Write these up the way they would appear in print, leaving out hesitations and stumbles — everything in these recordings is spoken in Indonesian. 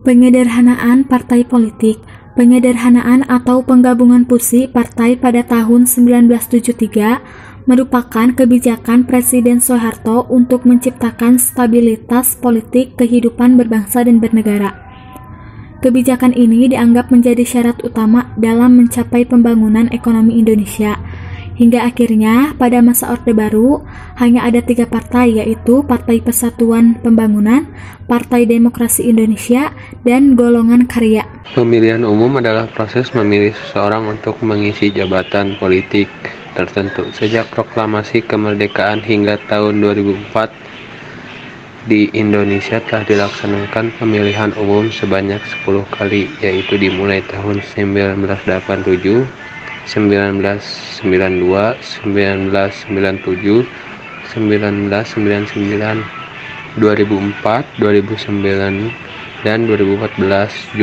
Penyederhanaan partai politik. Penyederhanaan atau penggabungan fungsi partai pada tahun 1973 merupakan kebijakan Presiden Soeharto untuk menciptakan stabilitas politik kehidupan berbangsa dan bernegara. Kebijakan ini dianggap menjadi syarat utama dalam mencapai pembangunan ekonomi Indonesia. Hingga akhirnya pada masa Orde Baru hanya ada 3 partai, yaitu Partai Persatuan Pembangunan, Partai Demokrasi Indonesia, dan Golongan Karya. Pemilihan umum adalah proses memilih seseorang untuk mengisi jabatan politik tertentu. Sejak proklamasi kemerdekaan hingga tahun 2004, di Indonesia telah dilaksanakan pemilihan umum sebanyak 10 kali, yaitu dimulai tahun 1987, 1992, 1997, 1999, 2004, 2009, dan 2014.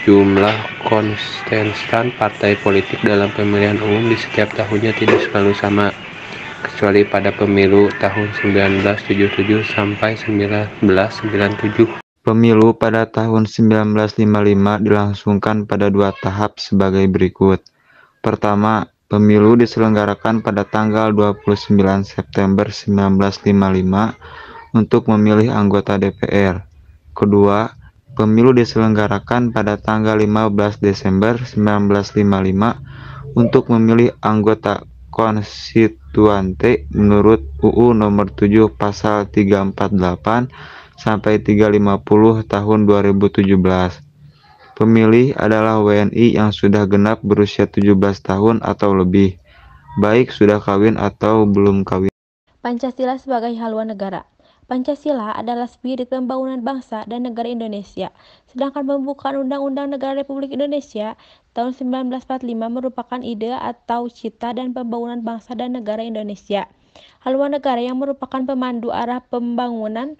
Jumlah kontestan partai politik dalam pemilihan umum di setiap tahunnya tidak selalu sama, kecuali pada pemilu tahun 1977 sampai 1997. Pemilu pada tahun 1955 dilangsungkan pada 2 tahap sebagai berikut. Pertama, pemilu diselenggarakan pada tanggal 29 September 1955 untuk memilih anggota DPR. Kedua, pemilu diselenggarakan pada tanggal 15 Desember 1955 untuk memilih anggota konstituante menurut UU Nomor 7 Pasal 348 sampai 350 tahun 2017. Pemilih adalah WNI yang sudah genap berusia 17 tahun atau lebih, baik sudah kawin atau belum kawin. Pancasila sebagai haluan negara. Pancasila adalah spirit pembangunan bangsa dan negara Indonesia, sedangkan pembukaan Undang-Undang Negara Republik Indonesia tahun 1945 merupakan ide atau cita dan pembangunan bangsa dan negara Indonesia. Haluan negara yang merupakan pemandu arah pembangunan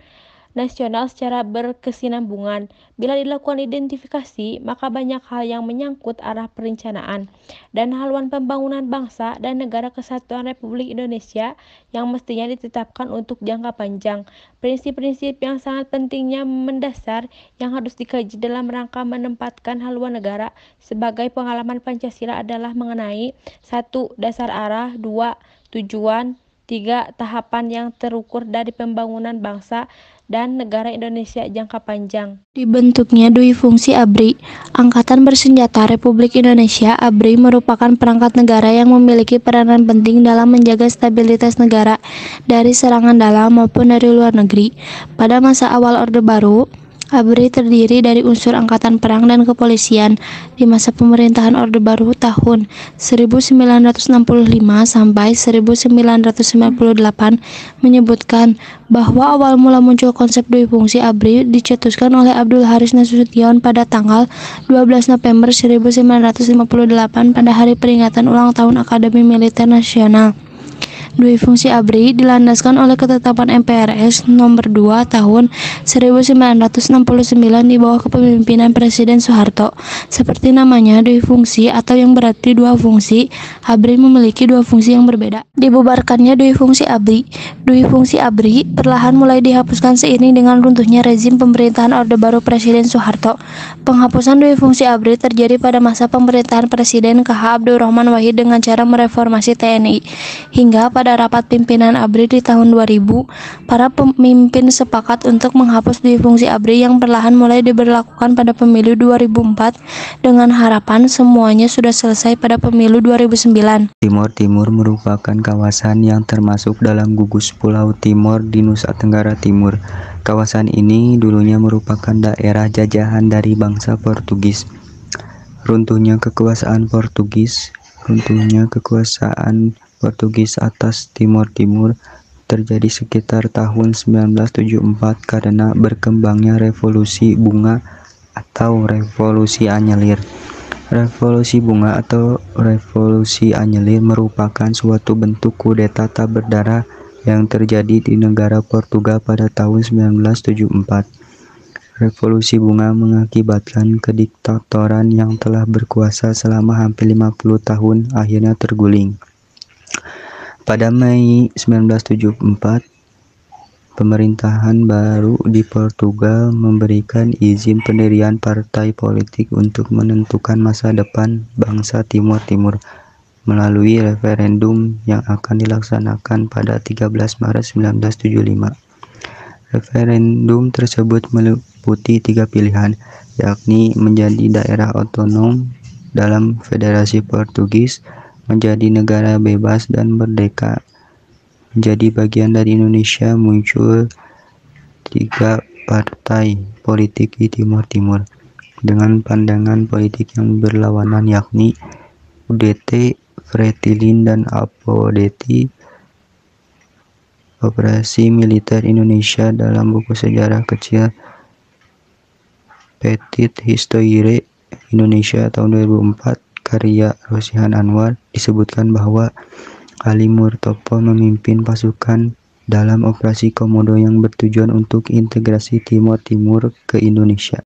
nasional secara berkesinambungan. Bila dilakukan identifikasi, maka banyak hal yang menyangkut arah perencanaan dan haluan pembangunan bangsa dan negara kesatuan Republik Indonesia yang mestinya ditetapkan untuk jangka panjang. Prinsip-prinsip yang sangat pentingnya mendasar yang harus dikaji dalam rangka menempatkan haluan negara sebagai pengalaman Pancasila adalah mengenai 1. Dasar arah, 2. Tujuan, 3. Tahapan yang terukur dari pembangunan bangsa dan negara Indonesia jangka panjang. Dibentuknya dui fungsi ABRI, Angkatan Bersenjata Republik Indonesia. ABRI merupakan perangkat negara yang memiliki peranan penting dalam menjaga stabilitas negara dari serangan dalam maupun dari luar negeri. Pada masa awal Orde Baru, ABRI terdiri dari unsur angkatan perang dan kepolisian. Di masa pemerintahan Orde Baru tahun 1965 sampai 1998 menyebutkan bahwa awal mula muncul konsep dui fungsi ABRI dicetuskan oleh Abdul Haris Nasution pada tanggal 12 November 1958 pada hari peringatan ulang tahun Akademi Militer Nasional. Dui fungsi ABRI dilandaskan oleh ketetapan MPRS nomor 2 tahun 1969 di bawah kepemimpinan Presiden Soeharto. Seperti namanya, dui fungsi atau yang berarti dua fungsi, ABRI memiliki dua fungsi yang berbeda. Dibubarkannya dui fungsi ABRI. Dui fungsi ABRI perlahan mulai dihapuskan seiring dengan runtuhnya rezim pemerintahan Orde Baru Presiden Soeharto. Penghapusan dui fungsi ABRI terjadi pada masa pemerintahan Presiden KH Abdurrahman Wahid dengan cara mereformasi TNI. Hingga pada rapat pimpinan ABRI di tahun 2000, para pemimpin sepakat untuk menghapus dui fungsi ABRI yang perlahan mulai diberlakukan pada pemilu 2004 dengan harapan semuanya sudah selesai pada pemilu 2009. Timor Timur merupakan kawasan yang termasuk dalam gugus Pulau Timor di Nusa Tenggara Timur. Kawasan ini dulunya merupakan daerah jajahan dari bangsa Portugis. Runtuhnya kekuasaan Portugis atas Timor Timur terjadi sekitar tahun 1974 karena berkembangnya revolusi bunga atau revolusi anyelir. Revolusi bunga atau revolusi anyelir merupakan suatu bentuk kudeta tak berdarah yang terjadi di negara Portugal pada tahun 1974. Revolusi bunga mengakibatkan kediktatoran yang telah berkuasa selama hampir 50 tahun akhirnya terguling. Pada Mei 1974, Pemerintahan baru di Portugal memberikan izin pendirian partai politik untuk menentukan masa depan bangsa Timor Timur melalui referendum yang akan dilaksanakan pada 13 Maret 1975. Referendum tersebut meliputi 3 pilihan, yakni menjadi daerah otonom dalam Federasi Portugis, menjadi negara bebas dan merdeka, menjadi bagian dari Indonesia. Muncul 3 partai politik di Timor Timur dengan pandangan politik yang berlawanan, yakni UDT, Fretilin, dan Apodeti. Operasi militer Indonesia dalam buku sejarah kecil Petite Histoire Indonesia tahun 2004 karya Rosihan Anwar disebutkan bahwa Ali Murtopo memimpin pasukan dalam operasi Komodo yang bertujuan untuk integrasi Timor Timur ke Indonesia.